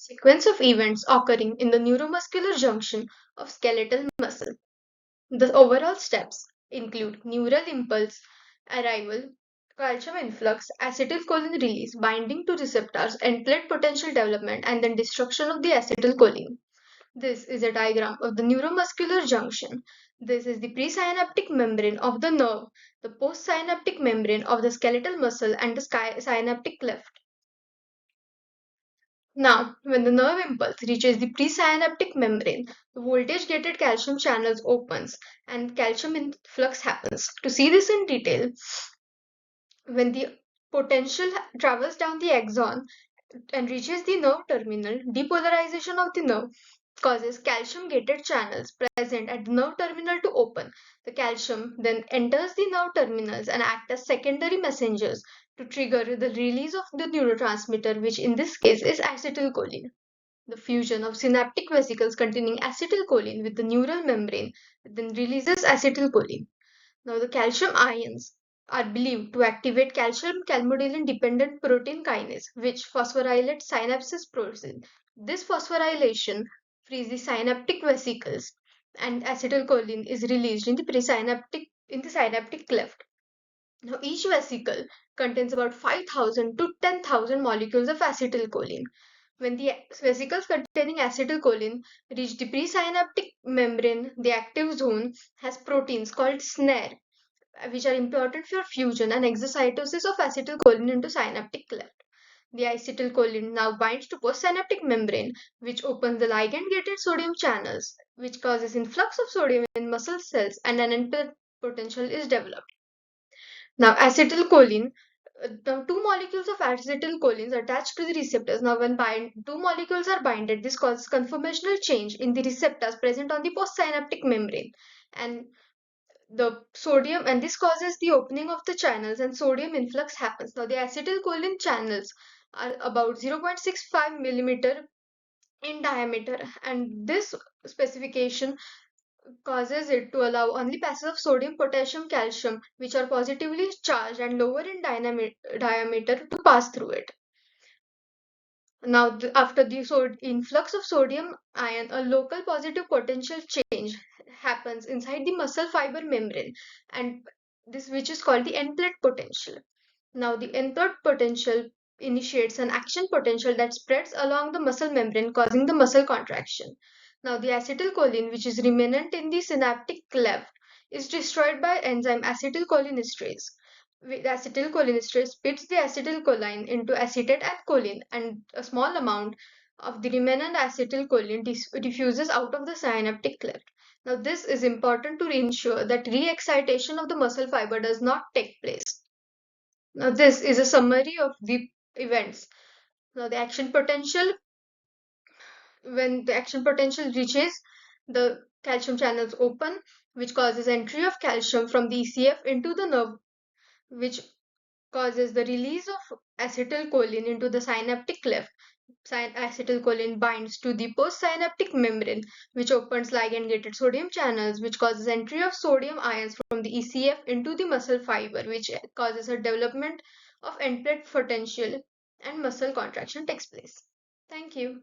Sequence of events occurring in the neuromuscular junction of skeletal muscle. The overall steps include neural impulse, arrival, calcium influx, acetylcholine release, binding to receptors, end plate potential development, and then destruction of the acetylcholine. This is a diagram of the neuromuscular junction. This is the presynaptic membrane of the nerve, the postsynaptic membrane of the skeletal muscle, and the synaptic cleft. Now, when the nerve impulse reaches the presynaptic membrane, the voltage-gated calcium channels opens and calcium influx happens. To see this in detail, when the potential travels down the axon and reaches the nerve terminal, depolarization of the nerve causes calcium-gated channels present at the nerve terminal to open. The calcium then enters the nerve terminals and act as secondary messengers to trigger the release of the neurotransmitter, which in this case is acetylcholine. The fusion of synaptic vesicles containing acetylcholine with the neural membrane then releases acetylcholine. Now, the calcium ions are believed to activate calcium calmodulin dependent protein kinase, which phosphorylates synapses protein. This phosphorylation frees the synaptic vesicles, and acetylcholine is released in the synaptic cleft. Now, each vesicle contains about 5,000 to 10,000 molecules of acetylcholine. When the vesicles containing acetylcholine reach the presynaptic membrane, the active zone has proteins called SNARE, which are important for fusion and exocytosis of acetylcholine into synaptic cleft. The acetylcholine now binds to postsynaptic membrane, which opens the ligand-gated sodium channels, which causes influx of sodium in muscle cells, and an end potential is developed. Now, acetylcholine, now two molecules of acetylcholine are attached to the receptors. Now, when two molecules are binded, this causes conformational change in the receptors present on the postsynaptic membrane, and this causes the opening of the channels and sodium influx happens. Now, the acetylcholine channels are about 0.65 millimeter in diameter, and this specification causes it to allow only passage of sodium, potassium, calcium, which are positively charged and lower in diameter, to pass through it. Now, after the influx of sodium ion, a local positive potential change happens inside the muscle fiber membrane, and this which is called the end plate potential. Now, the end plate potential initiates an action potential that spreads along the muscle membrane, causing the muscle contraction. Now, the acetylcholine, which is remnant in the synaptic cleft, is destroyed by enzyme acetylcholinesterase. The acetylcholinesterase splits the acetylcholine into acetate and choline, and a small amount of the remnant acetylcholine diffuses out of the synaptic cleft. Now, this is important to ensure that re-excitation of the muscle fiber does not take place. Now, this is a summary of the events. Now, the action potential, when the action potential reaches, the calcium channels open, which causes entry of calcium from the ECF into the nerve, which causes the release of acetylcholine into the synaptic cleft. Acetylcholine binds to the postsynaptic membrane, which opens ligand-gated sodium channels, which causes entry of sodium ions from the ECF into the muscle fiber, which causes a development of end plate potential, and muscle contraction takes place. Thank you.